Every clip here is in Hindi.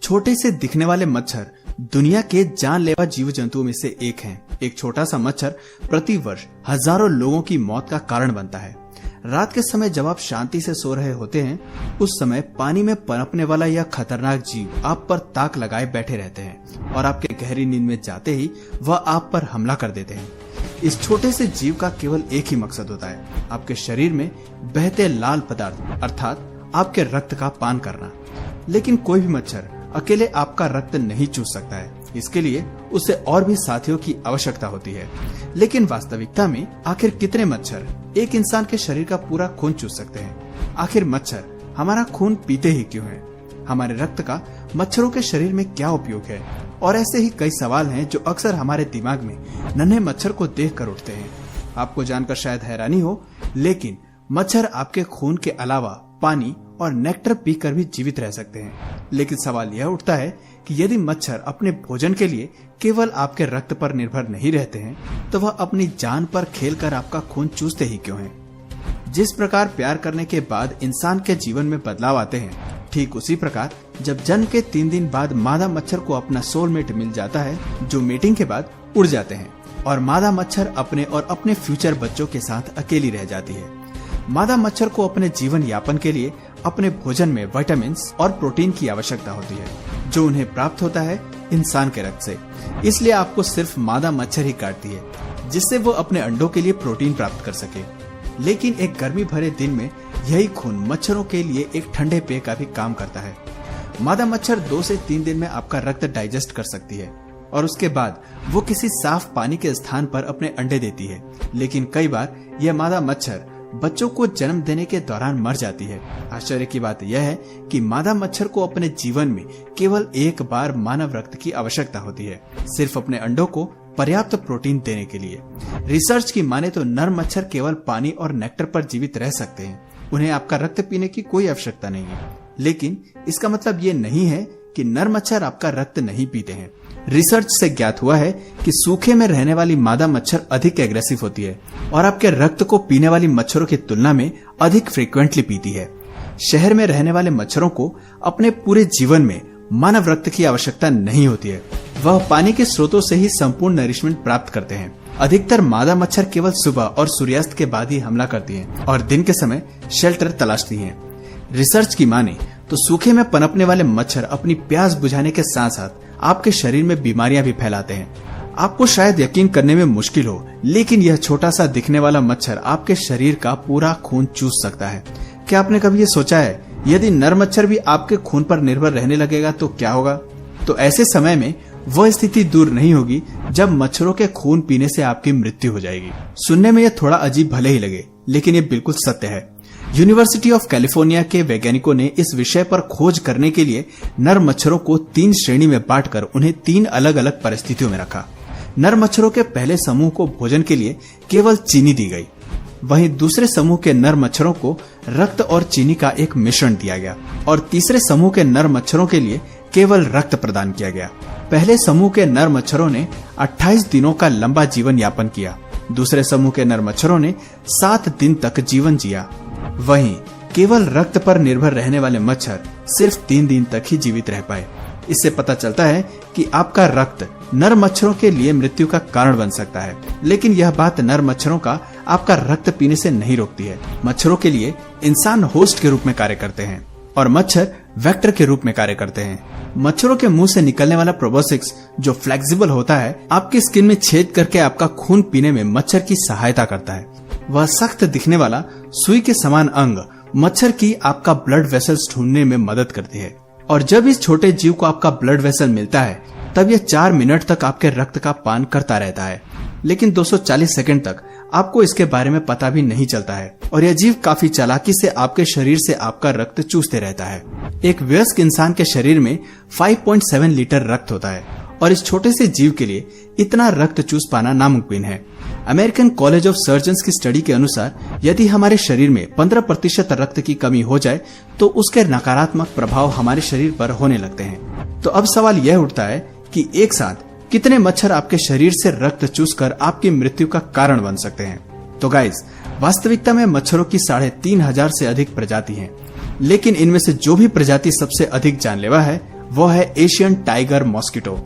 छोटे से दिखने वाले मच्छर दुनिया के जानलेवा जीव जंतुओं में से एक हैं। एक छोटा सा मच्छर प्रति वर्ष हजारों लोगों की मौत का कारण बनता है। रात के समय जब आप शांति से सो रहे होते हैं, उस समय पानी में पनपने वाला यह खतरनाक जीव आप पर ताक लगाए बैठे रहते हैं और आपके गहरी नींद में जाते ही वह आप पर हमला कर देते हैं। इस छोटे से जीव का केवल एक ही मकसद होता है, आपके शरीर में बहते लाल पदार्थ अर्थात आपके रक्त का पान करना। लेकिन कोई भी मच्छर अकेले आपका रक्त नहीं चूस सकता है, इसके लिए उसे और भी साथियों की आवश्यकता होती है। लेकिन वास्तविकता में आखिर कितने मच्छर एक इंसान के शरीर का पूरा खून चूस सकते हैं? आखिर मच्छर हमारा खून पीते ही क्यों हैं? हमारे रक्त का मच्छरों के शरीर में क्या उपयोग है? और ऐसे ही कई सवाल हैं जो अक्सर हमारे दिमाग में नन्हे मच्छर को देख कर उठते हैं। आपको जानकर शायद हैरानी हो, लेकिन मच्छर आपके खून के अलावा पानी और नेक्टर पीकर भी जीवित रह सकते हैं। लेकिन सवाल यह उठता है कि यदि मच्छर अपने भोजन के लिए केवल आपके रक्त पर निर्भर नहीं रहते हैं, तो वह अपनी जान पर खेलकर आपका खून चूसते ही क्यों हैं? जिस प्रकार प्यार करने के बाद इंसान के जीवन में बदलाव आते हैं, ठीक उसी प्रकार जब जन्म के 3 दिन बाद मादा मच्छर को अपना सोलमेट मिल जाता है, जो मीटिंग के बाद उड़ जाते हैं और मादा मच्छर अपने और अपने फ्यूचर बच्चों के साथ अकेली रह जाती है। मादा मच्छर को अपने जीवन यापन के लिए अपने भोजन में विटामिन और प्रोटीन की आवश्यकता होती है, जो उन्हें प्राप्त होता है इंसान के रक्त से। इसलिए आपको सिर्फ मादा मच्छर ही काटती है, जिससे वो अपने अंडों के लिए प्रोटीन प्राप्त कर सके। लेकिन एक गर्मी भरे दिन में यही खून मच्छरों के लिए एक ठंडे पेय का भी काम करता है। मादा मच्छर 2 से 3 दिन में आपका रक्त डाइजेस्ट कर सकती है और उसके बाद वो किसी साफ पानी के स्थान पर अपने अंडे देती है। लेकिन कई बार यह मादा मच्छर बच्चों को जन्म देने के दौरान मर जाती है। आश्चर्य की बात यह है कि मादा मच्छर को अपने जीवन में केवल एक बार मानव रक्त की आवश्यकता होती है, सिर्फ अपने अंडों को पर्याप्त प्रोटीन देने के लिए। रिसर्च की माने तो नर मच्छर केवल पानी और नेक्टर पर जीवित रह सकते हैं, उन्हें आपका रक्त पीने की कोई आवश्यकता नहीं है। लेकिन इसका मतलब ये नहीं है कि नर मच्छर आपका रक्त नहीं पीते हैं। रिसर्च से ज्ञात हुआ है कि सूखे में रहने वाली मादा मच्छर अधिक एग्रेसिव होती है और आपके रक्त को पीने वाली मच्छरों की तुलना में अधिक फ्रीक्वेंटली पीती है। शहर में रहने वाले मच्छरों को अपने पूरे जीवन में मानव रक्त की आवश्यकता नहीं होती है, वह पानी के स्रोतों से ही संपूर्ण नरिशमेंट प्राप्त करते हैं। अधिकतर मादा मच्छर केवल सुबह और सूर्यास्त के बाद ही हमला करती हैं और दिन के समय शेल्टर तलाशती हैं। रिसर्च की माने तो सूखे में पनपने वाले मच्छर अपनी प्यास बुझाने के साथ साथ आपके शरीर में बीमारियां भी फैलाते हैं। आपको शायद यकीन करने में मुश्किल हो, लेकिन यह छोटा सा दिखने वाला मच्छर आपके शरीर का पूरा खून चूस सकता है। क्या आपने कभी ये सोचा है, यदि नर मच्छर भी आपके खून पर निर्भर रहने लगेगा तो क्या होगा? तो ऐसे समय में वह स्थिति दूर नहीं होगी जब मच्छरों के खून पीने से आपकी मृत्यु हो जाएगी। सुनने में यह थोड़ा अजीब भले ही लगे, लेकिन ये बिल्कुल सत्य है। यूनिवर्सिटी ऑफ कैलिफोर्निया के वैज्ञानिकों ने इस विषय पर खोज करने के लिए नर मच्छरों को 3 श्रेणी में बांटकर उन्हें 3 अलग अलग परिस्थितियों में रखा। नर मच्छरों के पहले समूह को भोजन के लिए केवल चीनी दी गई, वहीं दूसरे समूह के नर मच्छरों को रक्त और चीनी का एक मिश्रण दिया गया और तीसरे समूह के नर मच्छरों के लिए केवल रक्त प्रदान किया गया। पहले समूह के नर मच्छरों ने 28 दिनों का लंबा जीवन यापन किया, दूसरे समूह के नर मच्छरों ने 7 दिन तक जीवन जिया, वहीं केवल रक्त पर निर्भर रहने वाले मच्छर सिर्फ 3 दिन तक ही जीवित रह पाए। इससे पता चलता है कि आपका रक्त नर मच्छरों के लिए मृत्यु का कारण बन सकता है, लेकिन यह बात नर मच्छरों का आपका रक्त पीने से नहीं रोकती है। मच्छरों के लिए इंसान होस्ट के रूप में कार्य करते हैं और मच्छर वेक्टर के रूप में कार्य करते हैं। मच्छरों के मुंह से निकलने वाला प्रोबोसिक्स, जो फ्लेक्सिबल होता है, आपकी स्किन में छेद करके आपका खून पीने में मच्छर की सहायता करता है। वह सख्त दिखने वाला सुई के समान अंग मच्छर की आपका ब्लड वेसल्स ढूंढने में मदद करती है और जब इस छोटे जीव को आपका ब्लड वेसल मिलता है, तब यह 4 मिनट तक आपके रक्त का पान करता रहता है। लेकिन 240 सेकंड तक आपको इसके बारे में पता भी नहीं चलता है और यह जीव काफी चालाकी से आपके शरीर से आपका रक्त चूसते रहता है। एक वयस्क इंसान के शरीर में 5.7 लीटर रक्त होता है और इस छोटे से जीव के लिए इतना रक्त चूस पाना नामुमकिन है। अमेरिकन कॉलेज ऑफ सर्जन्स की स्टडी के अनुसार यदि हमारे शरीर में 15% रक्त की कमी हो जाए तो उसके नकारात्मक प्रभाव हमारे शरीर पर होने लगते हैं। तो अब सवाल यह उठता है कि एक साथ कितने मच्छर आपके शरीर से रक्त चूसकर आपकी मृत्यु का कारण बन सकते हैं? तो गाइस, वास्तविकता में मच्छरों की 3,500 से अधिक प्रजाति हैं, लेकिन इनमें से जो भी प्रजाति सबसे अधिक जानलेवा है वो है एशियन टाइगर मॉस्किटो।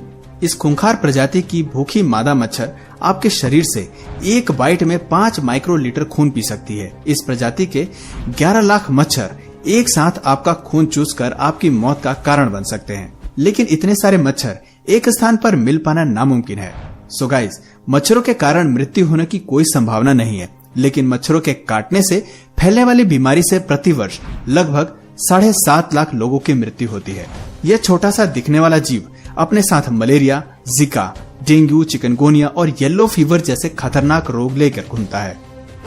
इस खूंखार प्रजाति की भूखी मादा मच्छर आपके शरीर से एक बाइट में 5 माइक्रोलीटर खून पी सकती है। इस प्रजाति के 11 लाख मच्छर एक साथ आपका खून चूसकर आपकी मौत का कारण बन सकते हैं। लेकिन इतने सारे मच्छर एक स्थान पर मिल पाना नामुमकिन है। सो गाइस, मच्छरों के कारण मृत्यु होने की कोई संभावना नहीं है, लेकिन मच्छरों के काटने से फैलने वाली बीमारी से प्रतिवर्ष लगभग 7.5 लाख लोगों की मृत्यु होती है। यह छोटा सा दिखने वाला जीव अपने साथ मलेरिया, जिका, डेंगू, चिकनगुनिया और येलो फीवर जैसे खतरनाक रोग लेकर घूमता है।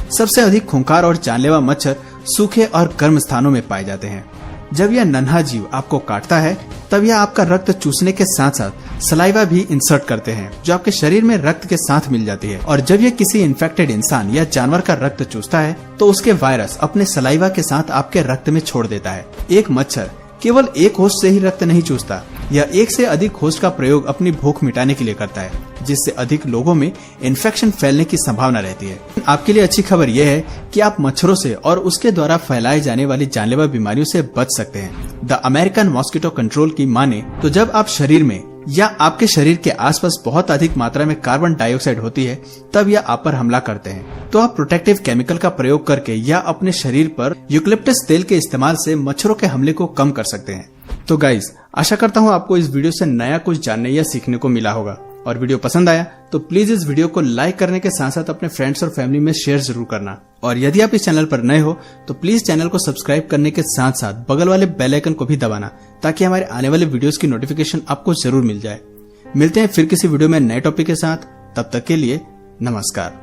सबसे अधिक खूंखार और जानलेवा मच्छर सूखे और गर्म स्थानों में पाए जाते हैं। जब यह नन्हा जीव आपको काटता है तब यह आपका रक्त चूसने के साथ साथ सलाइवा भी इंसर्ट करते हैं, जो आपके शरीर में रक्त के साथ मिल जाती है। और जब यह किसी इन्फेक्टेड इंसान या जानवर का रक्त चूसता है तो उसके वायरस अपने सलाइवा के साथ आपके रक्त में छोड़ देता है। एक मच्छर केवल एक होस्ट से ही रक्त नहीं चूसता, यह एक से अधिक होस्ट का प्रयोग अपनी भूख मिटाने के लिए करता है, जिससे अधिक लोगों में इन्फेक्शन फैलने की संभावना रहती है। आपके लिए अच्छी खबर यह है कि आप मच्छरों से और उसके द्वारा फैलाए जाने वाली जानलेवा बीमारियों से बच सकते हैं। द अमेरिकन मॉस्किटो कंट्रोल की माने तो जब आप शरीर में या आपके शरीर के आसपास बहुत अधिक मात्रा में कार्बन डाइऑक्साइड होती है तब यह आप पर हमला करते हैं। तो आप प्रोटेक्टिव केमिकल का प्रयोग करके या अपने शरीर पर यूकलिप्टस तेल के इस्तेमाल से मच्छरों के हमले को कम कर सकते हैं। तो गाइस, आशा करता हूँ आपको इस वीडियो से नया कुछ जानने या सीखने को मिला होगा। और वीडियो पसंद आया तो प्लीज इस वीडियो को लाइक करने के साथ साथ अपने फ्रेंड्स और फैमिली में शेयर जरूर करना। और यदि आप इस चैनल पर नए हो तो प्लीज चैनल को सब्सक्राइब करने के साथ साथ बगल वाले बेल आइकन को भी दबाना, ताकि हमारे आने वाले वीडियोस की नोटिफिकेशन आपको जरूर मिल जाए। मिलते हैं फिर किसी वीडियो में नए टॉपिक के साथ, तब तक के लिए नमस्कार।